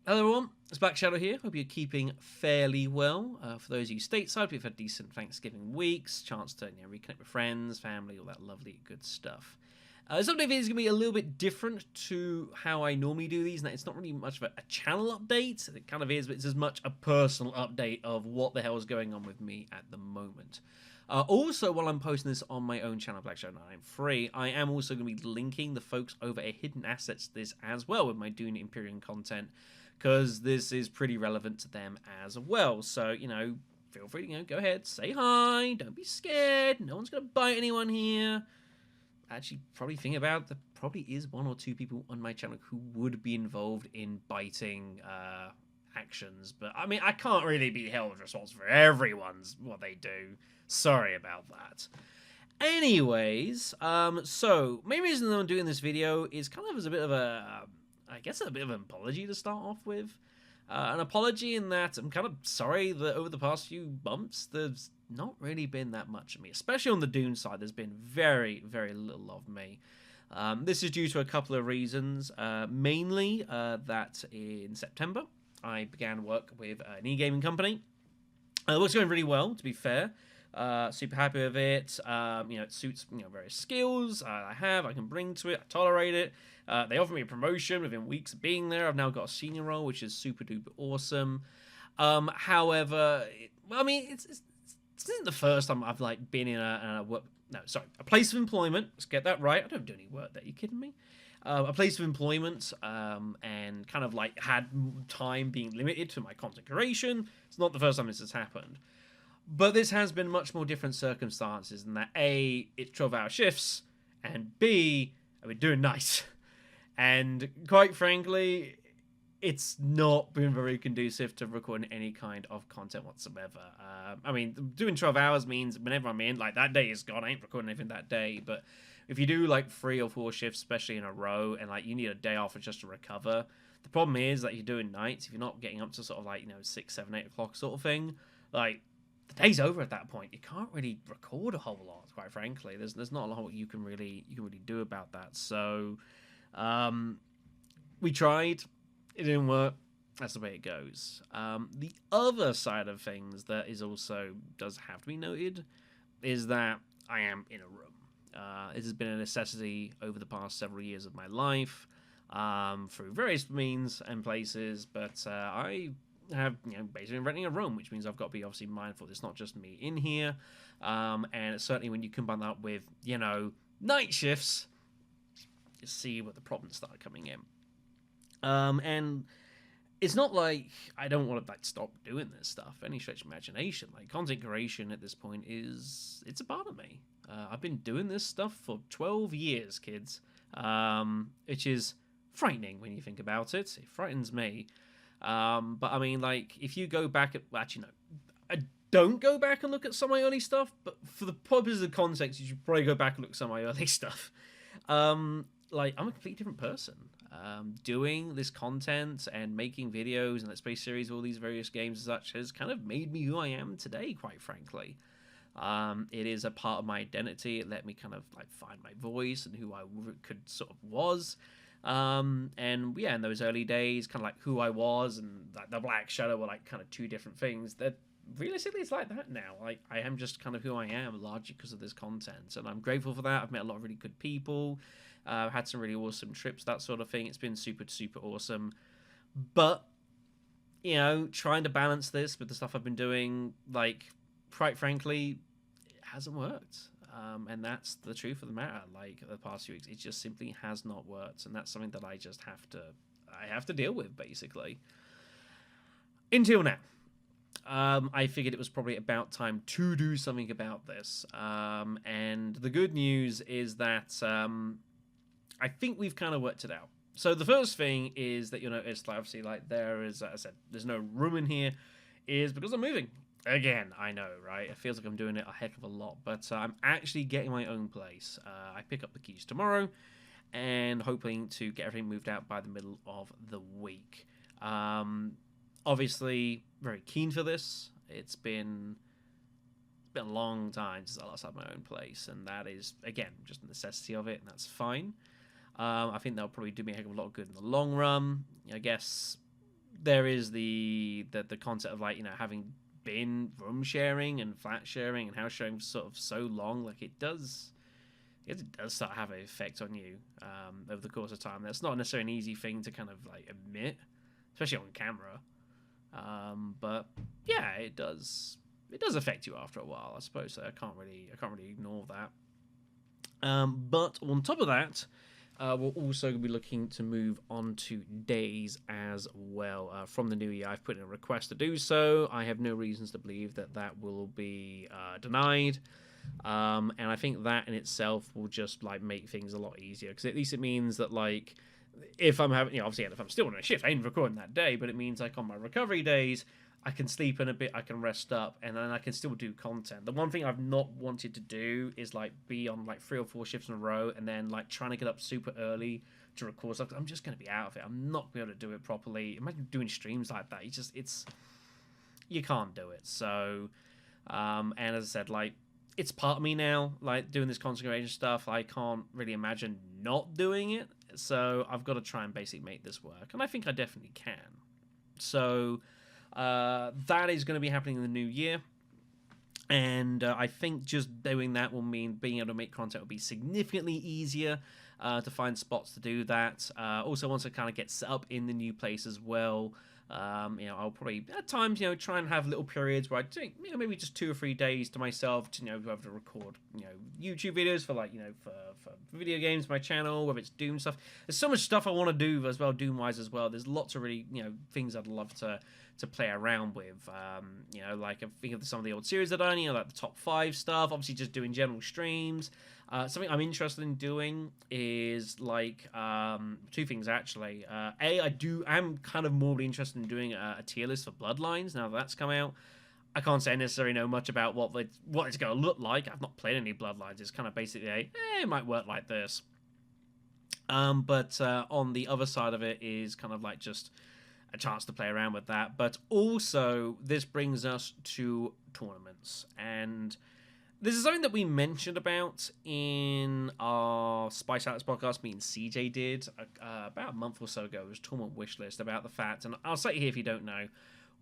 Hello everyone, it's Black Shadow here. Hope you're keeping fairly well. For those of you stateside, we've had decent Thanksgiving weeks, chance to reconnect with friends, family, all that lovely good stuff. This update video is going to be a little bit different to how I normally do these, and it's not really much of a channel update. It kind of is, but it's as much a personal update of what the hell is going on with me at the moment. Also, while I'm posting this on my own channel, Black Shadow 993, I am also going to be linking the folks over at Hidden Assets this as well with my Dune Imperium content, because this is pretty relevant to them as well. So, feel free to go ahead, say hi, don't be scared, no one's going to bite anyone here. Actually, probably think about there probably is one or two people on my channel who would be involved in biting actions, but I mean, I can't really be held responsible for everyone's what they do. Sorry about that. Anyways, so main reason that I'm doing this video is kind of as a bit of I guess a bit of an apology to start off with. An apology in that I'm kind of sorry that over the past few months, there's not really been that much of me. Especially on the Dune side, there's been very, very little of me. This is due to a couple of reasons. Mainly that in September, I began work with an e-gaming company. It was going really well, to be fair. Super happy with it. It suits various skills I can bring to it. I tolerate it. They offered me a promotion within weeks of being there. I've now got a senior role, which is super duper awesome. However, it isn't the first time I've been in a place of employment. Let's get that right. I don't do any work there. Are you kidding me? A place of employment, and kind of had time being limited to my content creation. It's not the first time this has happened. But this has been much more different circumstances in that A, it's 12-hour shifts, and B, I've been doing nights. And quite frankly, it's not been very conducive to recording any kind of content whatsoever. Doing 12 hours means whenever I'm in, that day is gone. I ain't recording anything that day. But if you do 3 or 4 shifts, especially in a row, and you need a day off just to recover, the problem is that you're doing nights. If you're not getting up to sort of 6, 7, 8 o'clock sort of thing, the day's over at that point. You can't really record a whole lot, quite frankly. There's not a lot you can really do about that. So, we tried. It didn't work. That's the way it goes. The other side of things that is also does have to be noted is that I am in a room. It has been a necessity over the past several years of my life, through various means and places. But I have basically renting a room, which means I've got to be obviously mindful it's not just me in here, and certainly when you combine that with night shifts, you see where the problems start coming in. And it's not like I don't want to stop doing this stuff any stretch of imagination. Content creation at this point it's a part of me. I've been doing this stuff for 12 years, kids, which is frightening when you think about it. It frightens me. But if you go back I don't go back and look at some of my early stuff, but for the purposes of context, you should probably go back and look at some of my early stuff. I'm a completely different person. Doing this content and making videos and Let's Play series, all these various games and such has kind of made me who I am today, quite frankly. It is a part of my identity. It let me kind of find my voice and who I could sort of was. In those early days, kind of who I was and the Black Shadow were kind of two different things. That realistically, it's like that now. I am just kind of who I am, largely because of this content, and I'm grateful for that. I've met a lot of really good people, had some really awesome trips, that sort of thing. It's been super, super awesome. But trying to balance this with the stuff I've been doing, quite frankly, it hasn't worked. And that's the truth of the matter. The past few weeks, it just simply has not worked, and that's something that I just have to deal with, basically. Until now, I figured it was probably about time to do something about this. And the good news is that I think we've kind of worked it out. So the first thing is that it's obviously there is, as I said, there's no room in here, is because I'm moving. Again, I know, right? It feels like I'm doing it a heck of a lot, but I'm actually getting my own place. I pick up the keys tomorrow, and hoping to get everything moved out by the middle of the week. Obviously, very keen for this. It's been a long time since I last had my own place, and that is, again, just a necessity of it, and that's fine. I think that'll probably do me a heck of a lot of good in the long run. I guess there is the concept of like, you know, having been room sharing and flat sharing and house sharing for sort of so long, like it does start to have an effect on you over the course of time. That's not necessarily an easy thing to kind of like admit, especially on camera. But yeah, it does affect you after a while, I suppose. So I can't really ignore that. But on top of that, we're also going to be looking to move on to days as well. From the new year, I've put in a request to do so. I have no reasons to believe that will be denied. And I think that in itself will just like make things a lot easier, because at least it means that like if I'm having, you know, obviously if I'm still on a shift, I ain't recording that day, but it means like on my recovery days, I can sleep in a bit, I can rest up, and then I can still do content. The one thing I've not wanted to do is like be on like 3 or 4 shifts in a row and then like trying to get up super early to record stuff. I'm just going to be out of it. I'm not going to be able to do it properly. Imagine doing streams like that. You can't do it. So, and as I said, like, it's part of me now, like doing this content creation stuff. I can't really imagine not doing it. So I've got to try and basically make this work. And I think I definitely can. So that is going to be happening in the new year. And I think just doing that will mean being able to make content will be significantly easier to find spots to do that. Also, once I kind of get set up in the new place as well, you know, I'll probably at times, you know, try and have little periods where I take, you know, maybe just 2 or 3 days to myself to, you know, have to record, you know, YouTube videos for like, you know, for video games, my channel, whether it's Doom stuff. There's so much stuff I want to do as well, Doom wise as well. There's lots of really, you know, things I'd love to play around with. You know, like I think of some of the old series that I own, you know, like the top 5 stuff. Obviously, just doing general streams. Something I'm interested in doing is like 2 things actually. I'm kind of more interested in doing a tier list for Bloodlines now that that's come out. I can't say I necessarily know much about what it's going to look like. I've not played any Bloodlines. It's kind of basically it might work like this. But on the other side of it is kind of like just a chance to play around with that. But also, this brings us to tournaments. And this is something that we mentioned about in our Spice Outlets podcast. Me and CJ did about a month or so ago. It was Tournament Wishlist about the fact, and I'll say it here if you don't know,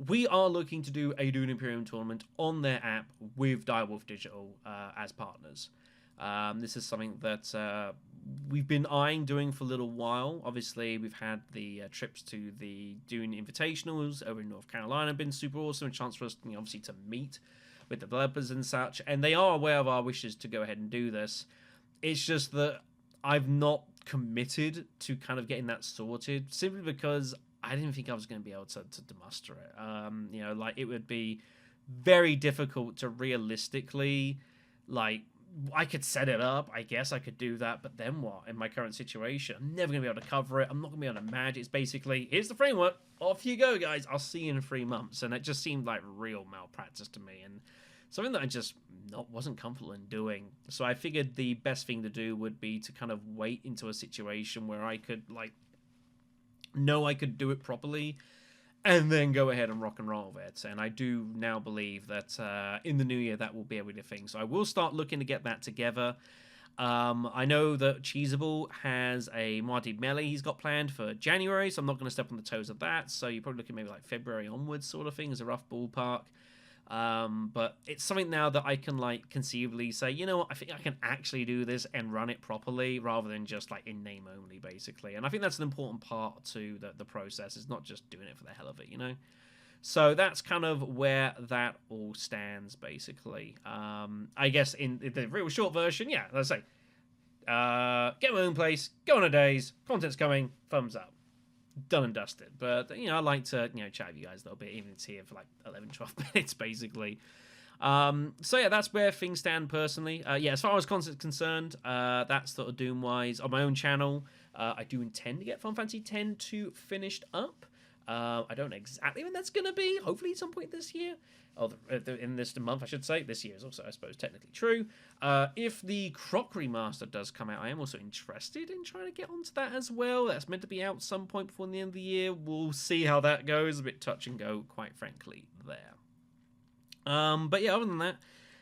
we are looking to do a Dune Imperium tournament on their app with Direwolf Digital as partners. This is something that we've been eyeing doing for a little while. Obviously, we've had the trips to the Dune Invitationals over in North Carolina, been super awesome. A chance for us, you know, obviously, to meet with the developers and such, and they are aware of our wishes to go ahead and do this. It's just that I've not committed to kind of getting that sorted, simply because I didn't think I was going to be able to muster it. You know, like, it would be very difficult to realistically, like, I could set it up, I guess I could do that, but then what in my current situation? I'm never going to be able to cover it. I'm not going to be able to manage it. It's basically, here's the framework, off you go, guys. I'll see you in 3 months. And it just seemed like real malpractice to me, and something that I just wasn't comfortable in doing. So I figured the best thing to do would be to kind of wait into a situation where I could, like, know I could do it properly, and then go ahead and rock and roll with it. And I do now believe that in the new year that will be able to thing. So I will start looking to get that together. I know that Cheesable has a Muad'Dib Melee he's got planned for January, so I'm not going to step on the toes of that. So you're probably looking maybe like February onwards sort of thing as a rough ballpark. But it's something now that I can like conceivably say, you know what, I think I can actually do this and run it properly rather than just like in name only, basically. And I think that's an important part to the process. It's not just doing it for the hell of it, you know? So that's kind of where that all stands, basically. I guess in the real short version, yeah, let's say, get my own place, go on a days, content's coming, thumbs up. Done and dusted. But, you know, I like to, you know, chat with you guys a little bit, even if it's here for like 11, 12 minutes, basically. So, yeah, that's where things stand personally. Yeah, as far as content's concerned, that's sort of Doom-wise. On my own channel, I do intend to get Final Fantasy X to finished up. I don't know exactly when that's going to be. Hopefully at some point this year. Or in this month, I should say. This year is also, I suppose, technically true. If the Croc remaster does come out, I am also interested in trying to get onto that as well. That's meant to be out some point before the end of the year. We'll see how that goes. A bit touch and go, quite frankly, there. But yeah, other than that,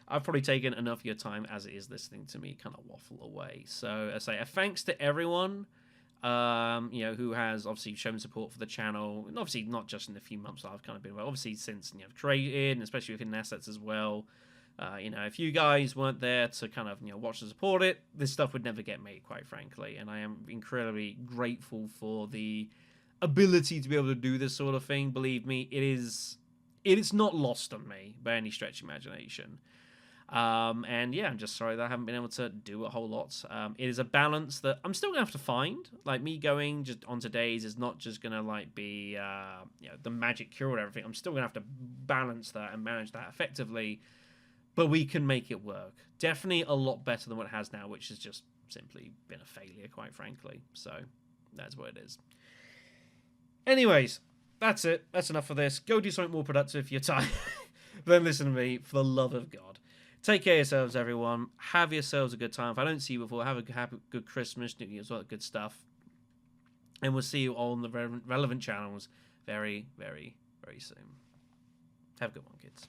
I've probably taken enough of your time as it is listening to me kind of waffle away. So, I say a thanks to everyone you know, who has obviously shown support for the channel, and obviously not just in the few months that I've kind of been away, obviously since, you know, I've created, and especially within assets as well. You know, if you guys weren't there to kind of, you know, watch and support it, this stuff would never get made, quite frankly. And I am incredibly grateful for the ability to be able to do this sort of thing. Believe me, it is not lost on me by any stretch of imagination. And yeah, I'm just sorry that I haven't been able to do a whole lot. It is a balance that I'm still gonna have to find. Like, me going just on today's is not just gonna like be you know, the magic cure or everything. I'm still gonna have to balance that and manage that effectively. But we can make it work. Definitely a lot better than what it has now, which has just simply been a failure, quite frankly. So that's what it is. Anyways, that's it. That's enough for this. Go do something more productive for your time. Then listen to me, for the love of God. Take care of yourselves, everyone. Have yourselves a good time. If I don't see you before, have a good Christmas, New Year's, all that good stuff. And we'll see you on the relevant channels very, very, very soon. Have a good one, kids.